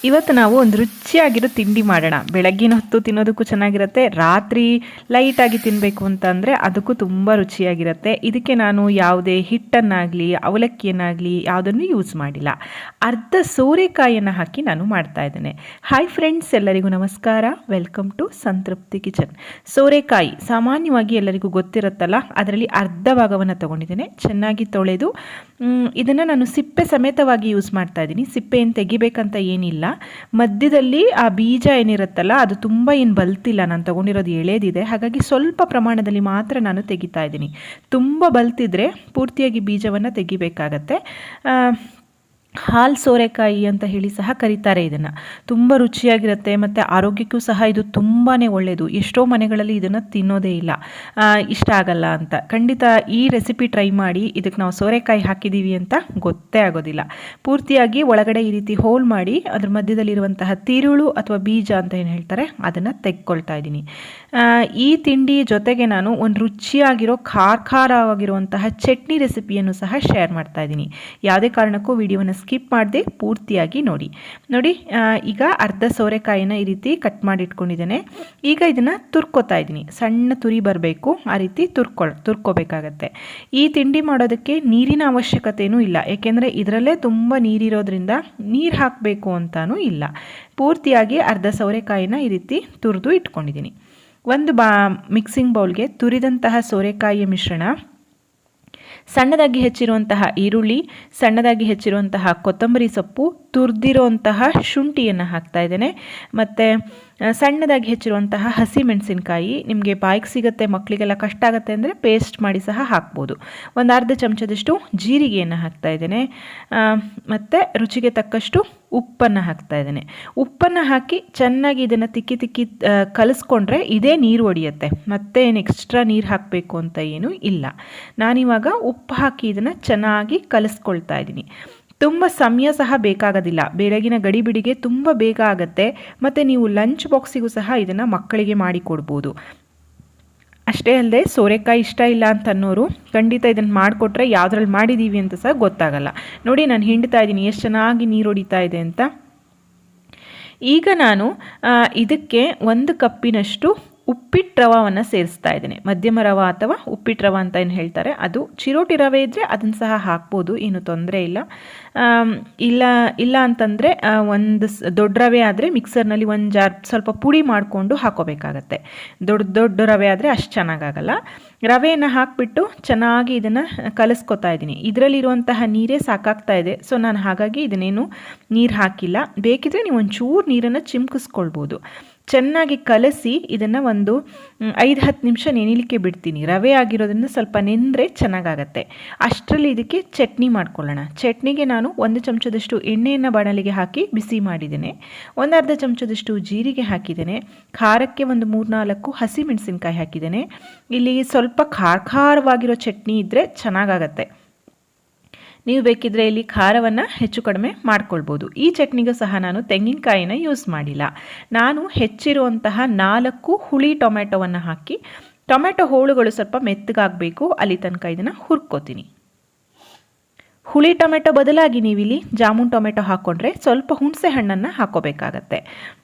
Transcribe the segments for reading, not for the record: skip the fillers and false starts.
ಇವತ್ತು ನಾವು ಒಂದು ರುಚಿಯಾಗಿರೋ ತಿಂಡಿ ಮಾಡೋಣ. ಬೆಳಗ್ಗಿನ ಹೊತ್ತು ತಿನ್ನೋದಕ್ಕೂ ಚೆನ್ನಾಗಿರುತ್ತೆ, ರಾತ್ರಿ ಲೈಟಾಗಿ ತಿನ್ನಬೇಕು ಅಂತಂದರೆ ಅದಕ್ಕೂ ತುಂಬ ರುಚಿಯಾಗಿರುತ್ತೆ. ಇದಕ್ಕೆ ನಾನು ಯಾವುದೇ ಹಿಟ್ಟನ್ನಾಗಲಿ ಅವಲಕ್ಕಿಯನ್ನಾಗಲಿ ಯಾವುದನ್ನು ಯೂಸ್ ಮಾಡಿಲ್ಲ. ಅರ್ಧ ಸೋರೆಕಾಯಿಯನ್ನು ಹಾಕಿ ನಾನು ಮಾಡ್ತಾ ಇದ್ದೇನೆ. ಹಾಯ್ ಫ್ರೆಂಡ್ಸ್, ಎಲ್ಲರಿಗೂ ನಮಸ್ಕಾರ. ವೆಲ್ಕಮ್ ಟು ಸಂತೃಪ್ತಿ ಕಿಚನ್. ಸೋರೆಕಾಯಿ ಸಾಮಾನ್ಯವಾಗಿ ಎಲ್ಲರಿಗೂ ಗೊತ್ತಿರುತ್ತಲ್ಲ, ಅದರಲ್ಲಿ ಅರ್ಧ ಭಾಗವನ್ನು ತೊಗೊಂಡಿದ್ದೇನೆ. ಚೆನ್ನಾಗಿ ತೊಳೆದು ಇದನ್ನು ನಾನು ಸಿಪ್ಪೆ ಸಮೇತವಾಗಿ ಯೂಸ್ ಮಾಡ್ತಾ ಇದ್ದೀನಿ. ಸಿಪ್ಪೆ ಏನು ತೆಗಿಬೇಕಂತ ಏನಿಲ್ಲ. ಮಧ್ಯದಲ್ಲಿ ಆ ಬೀಜ ಏನಿರುತ್ತಲ್ಲ ಅದು ತುಂಬ ಏನು ಬಲ್ತಿಲ್ಲ. ನಾನು ತೊಗೊಂಡಿರೋದು ಎಳೆದಿದೆ, ಹಾಗಾಗಿ ಸ್ವಲ್ಪ ಪ್ರಮಾಣದಲ್ಲಿ ಮಾತ್ರ ನಾನು ತೆಗಿತಾ ಇದ್ದೀನಿ. ತುಂಬ ಬಲ್ತಿದ್ರೆ ಪೂರ್ತಿಯಾಗಿ ಬೀಜವನ್ನು ತೆಗಿಬೇಕಾಗತ್ತೆ. ಹಾಲು ಸೋರೆಕಾಯಿ ಅಂತ ಹೇಳಿ ಸಹ ಕರೀತಾರೆ ಇದನ್ನು. ತುಂಬ ರುಚಿಯಾಗಿರುತ್ತೆ ಮತ್ತು ಆರೋಗ್ಯಕ್ಕೂ ಸಹ ಇದು ತುಂಬಾ ಒಳ್ಳೆಯದು. ಎಷ್ಟೋ ಮನೆಗಳಲ್ಲಿ ಇದನ್ನು ತಿನ್ನೋದೇ ಇಲ್ಲ, ಇಷ್ಟ ಆಗಲ್ಲ ಅಂತ. ಖಂಡಿತ ಈ ರೆಸಿಪಿ ಟ್ರೈ ಮಾಡಿ. ಇದಕ್ಕೆ ನಾವು ಸೋರೆಕಾಯಿ ಹಾಕಿದ್ದೀವಿ ಅಂತ ಗೊತ್ತೇ ಆಗೋದಿಲ್ಲ. ಪೂರ್ತಿಯಾಗಿ ಒಳಗಡೆ ಈ ರೀತಿ ಹೋಲ್ ಮಾಡಿ ಅದ್ರ ಮಧ್ಯದಲ್ಲಿರುವಂತಹ ತಿರುಳು ಅಥವಾ ಬೀಜ ಅಂತ ಏನು ಹೇಳ್ತಾರೆ ಅದನ್ನು ತೆಕ್ಕೊಳ್ತಾ ಇದ್ದೀನಿ. ಈ ತಿಂಡಿ ಜೊತೆಗೆ ನಾನು ಒಂದು ರುಚಿಯಾಗಿರೋ ಖಾರವಾಗಿರುವಂತಹ ಚಟ್ನಿ ರೆಸಿಪಿಯನ್ನು ಸಹ ಶೇರ್ ಮಾಡ್ತಾ ಇದ್ದೀನಿ. ಯಾವುದೇ ಕಾರಣಕ್ಕೂ ವಿಡಿಯೋವನ್ನು ಸ್ಕಿಪ್ ಮಾಡದೆ ಪೂರ್ತಿಯಾಗಿ ನೋಡಿ. ಈಗ ಅರ್ಧ ಸೋರೆಕಾಯಿನ ಈ ರೀತಿ ಕಟ್ ಮಾಡಿ ಇಟ್ಕೊಂಡಿದ್ದೇನೆ. ಈಗ ಇದನ್ನು ತುರ್ಕೋತಾ ಇದ್ದೀನಿ. ಸಣ್ಣ ತುರಿ ಬರಬೇಕು, ಆ ರೀತಿ ತುರ್ಕೋಬೇಕಾಗತ್ತೆ. ಈ ತಿಂಡಿ ಮಾಡೋದಕ್ಕೆ ನೀರಿನ ಅವಶ್ಯಕತೆಯೂ ಇಲ್ಲ, ಏಕೆಂದರೆ ಇದರಲ್ಲೇ ತುಂಬ ನೀರಿರೋದ್ರಿಂದ ನೀರು ಹಾಕಬೇಕು ಅಂತಾನೂ ಇಲ್ಲ. ಪೂರ್ತಿಯಾಗಿ ಅರ್ಧ ಸೋರೆಕಾಯಿನ ಈ ರೀತಿ ತುರಿದು ಇಟ್ಕೊಂಡಿದ್ದೀನಿ. ಒಂದು ಮಿಕ್ಸಿಂಗ್ ಬೌಲ್ಗೆ ತುರಿದಂತಹ ಸೋರೆಕಾಯಿಯ ಮಿಶ್ರಣ, ಸಣ್ಣದಾಗಿ ಹೆಚ್ಚಿರುವಂತಹ ಈರುಳ್ಳಿ, ಸಣ್ಣದಾಗಿ ಹೆಚ್ಚಿರುವಂತಹ ಕೊತ್ತಂಬರಿ ಸೊಪ್ಪು, ತುರಿದಿರುವಂತಹ ಶುಂಠಿಯನ್ನು ಹಾಕ್ತಾ ಇದ್ದೇನೆ. ಮತ್ತು ಸಣ್ಣದಾಗಿ ಹೆಚ್ಚಿರುವಂತಹ ಹಸಿಮೆಣಸಿನಕಾಯಿ. ನಿಮಗೆ ಬಾಯಿಗೆ ಸಿಗುತ್ತೆ, ಮಕ್ಕಳಿಗೆಲ್ಲ ಕಷ್ಟ ಆಗುತ್ತೆ ಅಂದರೆ ಪೇಸ್ಟ್ ಮಾಡಿ ಸಹ ಹಾಕ್ಬೋದು. ಒಂದು ಅರ್ಧ ಚಮಚದಷ್ಟು ಜೀರಿಗೆಯನ್ನು ಹಾಕ್ತಾ ಇದ್ದೇನೆ. ಮತ್ತು ರುಚಿಗೆ ತಕ್ಕಷ್ಟು ಉಪ್ಪನ್ನು ಹಾಕ್ತಾ ಇದ್ದೇನೆ. ಉಪ್ಪನ್ನು ಹಾಕಿ ಚೆನ್ನಾಗಿ ಇದನ್ನು ತಿಕ್ಕಿ ಕಲಿಸ್ಕೊಂಡ್ರೆ ಇದೇ ನೀರು ಒಡೆಯುತ್ತೆ. ಮತ್ತೆ ಏನು ಎಕ್ಸ್ಟ್ರಾ ನೀರು ಹಾಕಬೇಕು ಅಂತ ಏನೂ ಇಲ್ಲ. ನಾನಿವಾಗ ಉಪ್ಪು ಹಾಕಿ ಇದನ್ನು ಚೆನ್ನಾಗಿ ಕಲಿಸ್ಕೊಳ್ತಾ ಇದ್ದೀನಿ. ತುಂಬ ಸಮಯ ಸಹ ಬೇಕಾಗೋದಿಲ್ಲ. ಬೆಳಗಿನ ಗಡಿಬಿಡಿಗೆ ತುಂಬ ಬೇಗ ಆಗುತ್ತೆ. ಮತ್ತು ನೀವು ಲಂಚ್ ಬಾಕ್ಸಿಗೂ ಸಹ ಇದನ್ನು ಮಕ್ಕಳಿಗೆ ಮಾಡಿಕೊಡ್ಬೋದು. ಅಷ್ಟೇ ಅಲ್ಲದೆ ಸೋರೆಕಾಯಿ ಇಷ್ಟ ಇಲ್ಲ ಅಂತ ಅನ್ನೋರು ಖಂಡಿತ ಇದನ್ನು ಮಾಡಿಕೊಟ್ರೆ ಯಾವುದ್ರಲ್ಲಿ ಮಾಡಿದ್ದೀವಿ ಅಂತ ಸಹ ಗೊತ್ತಾಗಲ್ಲ. ನೋಡಿ, ನಾನು ಹಿಂಡ್ತಾ ಇದ್ದೀನಿ ಎಷ್ಟು ಚೆನ್ನಾಗಿ ನೀರು ಹೊಡಿತಾ ಇದೆ ಅಂತ. ಈಗ ನಾನು ಇದಕ್ಕೆ 1 ಕಪ್ಪಿನಷ್ಟು ಉಪ್ಪಿಟ್ಟು ರವಾವನ್ನು ಸೇರಿಸ್ತಾ ಇದ್ದೇನೆ. ಮಧ್ಯಮ ರವ ಅಥವಾ ಉಪ್ಪಿಟ್ಟು ರವ ಅಂತ ಏನು ಹೇಳ್ತಾರೆ ಅದು. ಚಿರೋಟಿ ರವೆ ಇದ್ದರೆ ಅದನ್ನು ಸಹ ಹಾಕ್ಬೋದು, ಏನು ತೊಂದರೆ ಇಲ್ಲ. ಇಲ್ಲ ಅಂತಂದರೆ ಒಂದು ದೊಡ್ಡ ರವೆ ಆದರೆ ಮಿಕ್ಸರ್ನಲ್ಲಿ ಒಂದು ಜಾರ್ ಸ್ವಲ್ಪ ಪುಡಿ ಮಾಡಿಕೊಂಡು ಹಾಕೋಬೇಕಾಗತ್ತೆ. ದೊಡ್ಡ ರವೆ ಆದರೆ ಅಷ್ಟು ಚೆನ್ನಾಗಾಗಲ್ಲ. ರವೆಯನ್ನು ಹಾಕಿಬಿಟ್ಟು ಚೆನ್ನಾಗಿ ಇದನ್ನು ಕಲಿಸ್ಕೊತಾ ಇದ್ದೀನಿ. ಇದರಲ್ಲಿರುವಂತಹ ನೀರೇ ಸಾಕಾಗ್ತಾ ಇದೆ. ಸೊ ನಾನು ಹಾಗಾಗಿ ಇದನ್ನೇನು ನೀರು ಹಾಕಿಲ್ಲ. ಬೇಕಿದ್ರೆ ನೀವು ಒಂಚೂರು ನೀರನ್ನು ಚಿಮ್ಕಿಸ್ಕೊಳ್ಬೋದು. ಚೆನ್ನಾಗಿ ಕಲಸಿ ಇದನ್ನು ಒಂದು 5-10 ನಿಮಿಷ ನೆನೆಯಲಿಕ್ಕೆ ಬಿಡ್ತೀನಿ. ರವೆ ಆಗಿರೋದ್ರಿಂದ ಸ್ವಲ್ಪ ನೆಂದರೆ ಚೆನ್ನಾಗಾಗತ್ತೆ. ಅಷ್ಟರಲ್ಲಿ ಇದಕ್ಕೆ ಚಟ್ನಿ ಮಾಡ್ಕೊಳ್ಳೋಣ. ಚಟ್ನಿಗೆ ನಾನು 1 ಚಮಚದಷ್ಟು ಎಣ್ಣೆಯನ್ನು ಬಾಣಲಿಗೆ ಹಾಕಿ ಬಿಸಿ ಮಾಡಿದ್ದೇನೆ. 1/2 ಚಮಚದಷ್ಟು ಜೀರಿಗೆ ಹಾಕಿದ್ದೇನೆ. ಖಾರಕ್ಕೆ ಒಂದು 3-4 ಹಸಿಮೆಣಸಿನಕಾಯಿ ಹಾಕಿದ್ದೇನೆ. ಇಲ್ಲಿ ಸ್ವಲ್ಪ ಖಾರವಾಗಿರೋ ಚಟ್ನಿ ಇದ್ದರೆ ಚೆನ್ನಾಗಾಗತ್ತೆ. ನೀವು ಬೇಕಿದ್ರೆ ಇಲ್ಲಿ ಖಾರವನ್ನು ಹೆಚ್ಚು ಕಡಿಮೆ ಮಾಡ್ಕೊಳ್ಬೋದು. ಈ ಚಟ್ನಿಗೂ ಸಹ ನಾನು ತೆಂಗಿನಕಾಯಿನ ಯೂಸ್ ಮಾಡಿಲ್ಲ. ನಾನು ಹೆಚ್ಚಿರುವಂತಹ 4 ಹುಳಿ ಟೊಮೆಟೊವನ್ನು ಹಾಕಿ, ಟೊಮೆಟೊ ಹೋಳುಗಳು ಸ್ವಲ್ಪ ಮೆತ್ತಗಾಗಬೇಕು ಅಲ್ಲಿ ತನಕ ಇದನ್ನು ಹುರ್ಕೋತೀನಿ. ಹುಳಿ ಟೊಮೆಟೊ ಬದಲಾಗಿ ನೀವಿಲ್ಲಿ ಜಾಮೂನ್ ಟೊಮೆಟೊ ಹಾಕ್ಕೊಂಡ್ರೆ ಸ್ವಲ್ಪ ಹುಣಸೆ ಹಣ್ಣನ್ನು ಹಾಕ್ಕೋಬೇಕಾಗತ್ತೆ.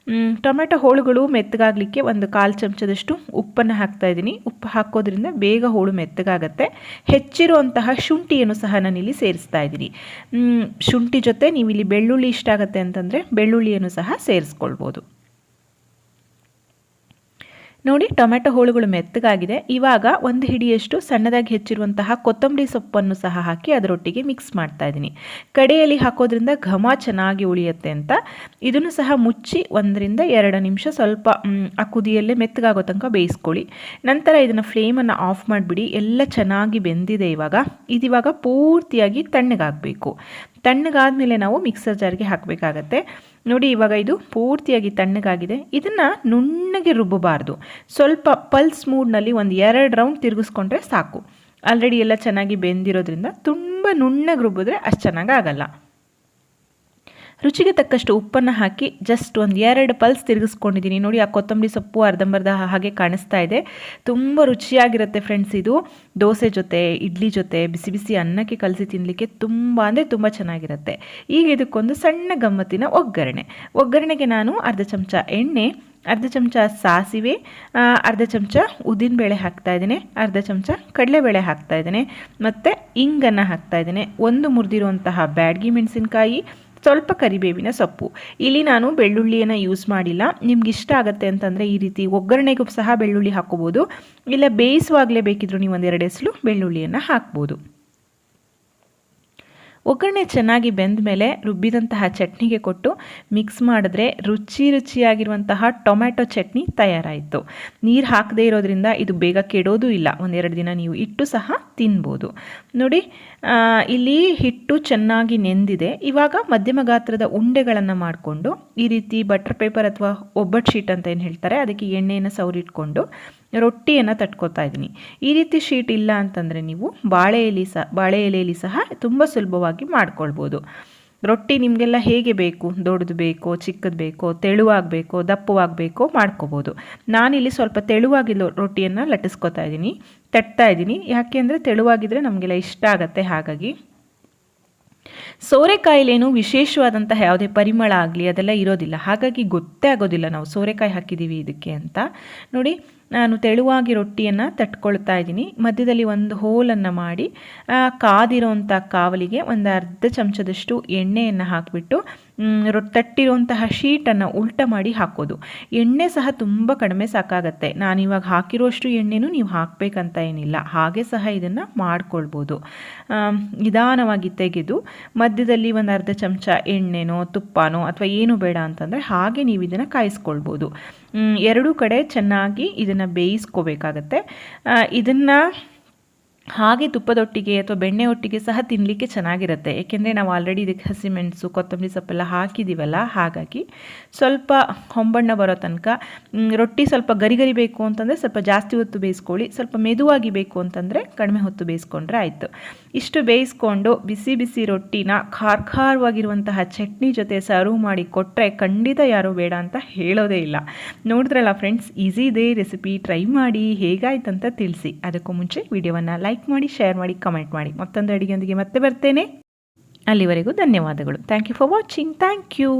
ಟೊಮೆಟೊ ಹೋಳುಗಳು ಮೆತ್ತಗಾಗಲಿಕ್ಕೆ 1/4 ಚಮಚದಷ್ಟು ಉಪ್ಪನ್ನು ಹಾಕ್ತಾ ಇದ್ದೀನಿ. ಉಪ್ಪು ಹಾಕೋದ್ರಿಂದ ಬೇಗ ಹೋಳು ಮೆತ್ತಗಾಗತ್ತೆ. ಹೆಚ್ಚಿರುವಂತಹ ಶುಂಠಿಯನ್ನು ಸಹ ನಾನಿಲ್ಲಿ ಸೇರಿಸ್ತಾ ಇದ್ದೀನಿ. ಶುಂಠಿ ಜೊತೆ ನೀವಿಲ್ಲಿ ಬೆಳ್ಳುಳ್ಳಿ ಇಷ್ಟ ಆಗುತ್ತೆ ಅಂತಂದರೆ ಬೆಳ್ಳುಳ್ಳಿಯನ್ನು ಸಹ ಸೇರಿಸ್ಕೊಳ್ಬೋದು. ನೋಡಿ, ಟೊಮೆಟೊ ಹೋಳುಗಳು ಮೆತ್ತಗಾಗಿದೆ. ಇವಾಗ 1 ಹಿಡಿಯಷ್ಟು ಸಣ್ಣದಾಗಿ ಹೆಚ್ಚಿರುವಂತಹ ಕೊತ್ತಂಬರಿ ಸೊಪ್ಪನ್ನು ಸಹ ಹಾಕಿ ಅದರೊಟ್ಟಿಗೆ ಮಿಕ್ಸ್ ಮಾಡ್ತಾ ಇದ್ದೀನಿ. ಕಡೆಯಲ್ಲಿ ಹಾಕೋದ್ರಿಂದ ಘಮ ಚೆನ್ನಾಗಿ ಉಳಿಯುತ್ತೆ ಅಂತ. ಇದನ್ನು ಸಹ ಮುಚ್ಚಿ 1-2 ನಿಮಿಷ ಸ್ವಲ್ಪ ಆ ಕುದಿಯಲ್ಲೇ ಮೆತ್ತಗಾಗೋ ತನಕ ಬೇಯಿಸ್ಕೊಳ್ಳಿ. ನಂತರ ಇದನ್ನು ಫ್ಲೇಮನ್ನು ಆಫ್ ಮಾಡಿಬಿಡಿ. ಎಲ್ಲ ಚೆನ್ನಾಗಿ ಬೆಂದಿದೆ. ಇದಿವಾಗ ಪೂರ್ತಿಯಾಗಿ ತಣ್ಣಗಾಗಬೇಕು. ತಣ್ಣಗಾದ್ಮೇಲೆ ನಾವು ಮಿಕ್ಸರ್ ಜಾರ್ಗೆ ಹಾಕಬೇಕಾಗತ್ತೆ. ನೋಡಿ, ಇವಾಗ ಇದು ಪೂರ್ತಿಯಾಗಿ ತಣ್ಣಗಾಗಿದೆ. ಇದನ್ನು ನುಣ್ಣಗೆ ರುಬ್ಬಬಾರ್ದು. ಸ್ವಲ್ಪ ಪಲ್ಸ್ ಮೂಡ್ನಲ್ಲಿ 1-2 ರೌಂಡ್ ತಿರುಗಿಸ್ಕೊಂಡ್ರೆ ಸಾಕು. ಆಲ್ರೆಡಿ ಎಲ್ಲ ಚೆನ್ನಾಗಿ ಬೆಂದಿರೋದ್ರಿಂದ ತುಂಬ ನುಣ್ಣಗೆ ರುಬ್ಬಿದ್ರೆ ಅಷ್ಟು ಚೆನ್ನಾಗಾಗಲ್ಲ. ರುಚಿಗೆ ತಕ್ಕಷ್ಟು ಉಪ್ಪನ್ನು ಹಾಕಿ ಜಸ್ಟ್ ಒಂದು 2 ಪಲ್ಸ್ ತಿರುಗಿಸ್ಕೊಂಡಿದ್ದೀನಿ. ನೋಡಿ ಆ ಕೊತ್ತಂಬರಿ ಸೊಪ್ಪು ಅರ್ಧಂಬರ್ಧ ಹಾಗೆ ಕಾಣಿಸ್ತಾ ಇದೆ. ತುಂಬ ರುಚಿಯಾಗಿರುತ್ತೆ ಫ್ರೆಂಡ್ಸ್. ಇದು ದೋಸೆ ಜೊತೆ, ಇಡ್ಲಿ ಜೊತೆ, ಬಿಸಿ ಬಿಸಿ ಅನ್ನಕ್ಕೆ ಕಲಸಿ ತಿನ್ನಲಿಕ್ಕೆ ತುಂಬ ಅಂದರೆ ತುಂಬ ಚೆನ್ನಾಗಿರುತ್ತೆ. ಈಗ ಇದಕ್ಕೊಂದು ಸಣ್ಣ ಗಮ್ಮತ್ತಿನ ಒಗ್ಗರಣೆಗೆ ನಾನು ಅರ್ಧ ಚಮಚ ಎಣ್ಣೆ, ಅರ್ಧ ಚಮಚ ಸಾಸಿವೆ, ಅರ್ಧ ಚಮಚ ಉದ್ದಿನಬೇಳೆ ಹಾಕ್ತಾಯಿದ್ದೇನೆ, ಅರ್ಧ ಚಮಚ ಕಡಲೆಬೇಳೆ ಹಾಕ್ತಾಯಿದ್ದೇನೆ, ಮತ್ತು ಇಂಗನ್ನು ಹಾಕ್ತಾಯಿದ್ದೇನೆ, ಒಂದು ಮುರಿದಿರುವಂತಹ ಬ್ಯಾಡಗಿ ಮೆಣಸಿನಕಾಯಿ, ಸ್ವಲ್ಪ ಕರಿಬೇವಿನ ಸೊಪ್ಪು. ಇಲ್ಲಿ ನಾನು ಬೆಳ್ಳುಳ್ಳಿಯನ್ನು ಯೂಸ್ ಮಾಡಿಲ್ಲ. ನಿಮ್ಗೆ ಇಷ್ಟ ಆಗುತ್ತೆ ಅಂತಂದರೆ ಈ ರೀತಿ ಒಗ್ಗರಣೆಗೂ ಸಹ ಬೆಳ್ಳುಳ್ಳಿ ಹಾಕ್ಕೋಬೋದು, ಇಲ್ಲ ಬೇಯಿಸುವಾಗಲೇ ಬೇಕಿದ್ರೂ ನೀವು 1-2 ಎಸಳು ಬೆಳ್ಳುಳ್ಳಿಯನ್ನು ಹಾಕ್ಬೋದು. ಒಗ್ಗರಣೆ ಚೆನ್ನಾಗಿ ಬೆಂದ ಮೇಲೆ ರುಬ್ಬಿದಂತಹ ಚಟ್ನಿಗೆ ಕೊಟ್ಟು ಮಿಕ್ಸ್ ಮಾಡಿದ್ರೆ ರುಚಿಯಾಗಿರುವಂತಹ ಟೊಮ್ಯಾಟೊ ಚಟ್ನಿ ತಯಾರಾಯಿತು. ನೀರು ಹಾಕದೇ ಇರೋದ್ರಿಂದ ಇದು ಬೇಗ ಕೆಡೋದು ಇಲ್ಲ, 1-2 ದಿನ ನೀವು ಇಟ್ಟು ಸಹ ತಿನ್ಬೋದು. ನೋಡಿ ಇಲ್ಲಿ ಹಿಟ್ಟು ಚೆನ್ನಾಗಿ ನೆಂದಿದೆ. ಇವಾಗ ಮಧ್ಯಮ ಗಾತ್ರದ ಉಂಡೆಗಳನ್ನು ಮಾಡಿಕೊಂಡು ಈ ರೀತಿ ಬಟರ್ ಪೇಪರ್ ಅಥವಾ ಒಬ್ಬಟ್ಟು ಶೀಟ್ ಅಂತ ಏನು ಹೇಳ್ತಾರೆ, ಅದಕ್ಕೆ ಎಣ್ಣೆಯನ್ನು ಸವರಿಟ್ಕೊಂಡು ರೊಟ್ಟಿಯನ್ನು ತಟ್ಕೊತಾ ಇದ್ದೀನಿ. ಈ ರೀತಿ ಶೀಟ್ ಇಲ್ಲ ಅಂತಂದರೆ ನೀವು ಬಾಳೆ ಎಲೆಯಲ್ಲಿ ಸಹ ತುಂಬ ಸುಲಭವಾಗಿ ಮಾಡ್ಕೊಳ್ಬೋದು. ರೊಟ್ಟಿ ನಿಮಗೆಲ್ಲ ಹೇಗೆ ಬೇಕು, ದೊಡ್ಡದು ಬೇಕೋ, ಚಿಕ್ಕದು ಬೇಕೋ, ತೆಳುವಾಗಬೇಕೋ, ದಪ್ಪವಾಗಬೇಕೋ ಮಾಡ್ಕೋಬೋದು. ನಾನಿಲ್ಲಿ ಸ್ವಲ್ಪ ತೆಳುವಾಗಿ ರೊಟ್ಟಿಯನ್ನು ಲಟ್ಟಿಸ್ಕೊತಾ ಇದ್ದೀನಿ, ತಟ್ತಾ ಇದ್ದೀನಿ. ಯಾಕೆ ಅಂದರೆ ತೆಳುವಾಗಿದ್ದರೆ ನಮಗೆಲ್ಲ ಇಷ್ಟ ಆಗುತ್ತೆ. ಹಾಗಾಗಿ ಸೋರೆಕಾಯಿಲೇನು ವಿಶೇಷವಾದಂತಹ ಯಾವುದೇ ಪರಿಮಳ ಆಗಲಿ ಅದೆಲ್ಲ ಇರೋದಿಲ್ಲ, ಹಾಗಾಗಿ ಗೊತ್ತೇ ಆಗೋದಿಲ್ಲ ನಾವು ಸೋರೆಕಾಯಿ ಹಾಕಿದ್ದೀವಿ ಇದಕ್ಕೆ ಅಂತ. ನೋಡಿ ನಾನು ತೆಳುವಾಗಿ ರೊಟ್ಟಿಯನ್ನು ತಟ್ಕೊಳ್ತಾ ಇದ್ದೀನಿ. ಮಧ್ಯದಲ್ಲಿ ಒಂದು ಹೋಲನ್ನು ಮಾಡಿ ಕಾದಿರೋಂಥ ಕಾವಲಿಗೆ ಒಂದು ಅರ್ಧ ಚಮಚದಷ್ಟು ಎಣ್ಣೆಯನ್ನು ಹಾಕಿಬಿಟ್ಟು ತಟ್ಟಿರುವಂತಹ ಶೀಟನ್ನು ಉಲ್ಟ ಮಾಡಿ ಹಾಕೋದು. ಎಣ್ಣೆ ಸಹ ತುಂಬ ಕಡಿಮೆ ಸಾಕಾಗತ್ತೆ. ನಾನಿವಾಗ ಹಾಕಿರೋಷ್ಟು ಎಣ್ಣೆನೂ ನೀವು ಹಾಕಬೇಕಂತ ಏನಿಲ್ಲ, ಹಾಗೆ ಸಹ ಇದನ್ನು ಮಾಡ್ಕೊಳ್ಬೋದು. ನಿಧಾನವಾಗಿ ತೆಗೆದು ಮಧ್ಯದಲ್ಲಿ ಒಂದು ಅರ್ಧ ಚಮಚ ಎಣ್ಣೆನೋ ತುಪ್ಪನೋ ಅಥವಾ ಏನು ಬೇಡ ಅಂತಂದರೆ ಹಾಗೆ ನೀವು ಇದನ್ನು ಕಾಯಿಸ್ಕೊಳ್ಬೋದು. ಎರಡೂ ಕಡೆ ಚೆನ್ನಾಗಿ ಇದನ್ನು ಬೇಯಿಸ್ಕೋಬೇಕಾಗತ್ತೆ. ಇದನ್ನು ಹಾಗೆ ತುಪ್ಪದೊಟ್ಟಿಗೆ ಅಥವಾ ಬೆಣ್ಣೆ ಒಟ್ಟಿಗೆ ಸಹ ತಿನ್ನಲಿಕ್ಕೆ ಚೆನ್ನಾಗಿರುತ್ತೆ. ಏಕೆಂದರೆ ನಾವು ಆಲ್ರೆಡಿ ಇದಕ್ಕೆ ಹಸಿಮೆಣಸು, ಕೊತ್ತಂಬರಿ ಸೊಪ್ಪೆಲ್ಲ ಹಾಕಿದ್ದೀವಲ್ಲ, ಹಾಗಾಗಿ ಸ್ವಲ್ಪ ಹೊಂಬಣ್ಣ ಬರೋ ತನಕ ರೊಟ್ಟಿ ಸ್ವಲ್ಪ ಗರಿ ಬೇಕು ಅಂತಂದರೆ ಸ್ವಲ್ಪ ಜಾಸ್ತಿ ಹೊತ್ತು ಬೇಯಿಸ್ಕೊಳ್ಳಿ, ಸ್ವಲ್ಪ ಮೆದುವಾಗಿ ಬೇಕು ಅಂತಂದರೆ ಕಡಿಮೆ ಹೊತ್ತು ಬೇಯಿಸ್ಕೊಂಡ್ರೆ ಆಯಿತು. ಇಷ್ಟು ಬೇಯಿಸ್ಕೊಂಡು ಬಿಸಿ ಬಿಸಿ ರೊಟ್ಟಿನ ಖಾರವಾಗಿರುವಂತಹ ಚಟ್ನಿ ಜೊತೆ ಸರ್ವ್ ಮಾಡಿ ಕೊಟ್ಟರೆ ಖಂಡಿತ ಯಾರೂ ಬೇಡ ಅಂತ ಹೇಳೋದೇ ಇಲ್ಲ. ನೋಡಿದ್ರಲ್ಲ ಫ್ರೆಂಡ್ಸ್, ಈಸಿ ಇದೆ ರೆಸಿಪಿ. ಟ್ರೈ ಮಾಡಿ, ಹೇಗಾಯ್ತಂತ ತಿಳಿಸಿ. ಅದಕ್ಕೂ ಮುಂಚೆ ವಿಡಿಯೋವನ್ನು ಲೈಕ್ ಮಾಡಿ, ಶೇರ್ ಮಾಡಿ, ಕಮೆಂಟ್ ಮಾಡಿ. ಮತ್ತೊಂದು ಅಡುಗೆಯೊಂದಿಗೆ ಮತ್ತೆ ಬರ್ತೇನೆ. ಅಲ್ಲಿವರೆಗೂ ಧನ್ಯವಾದಗಳು. Thank you for watching. Thank you.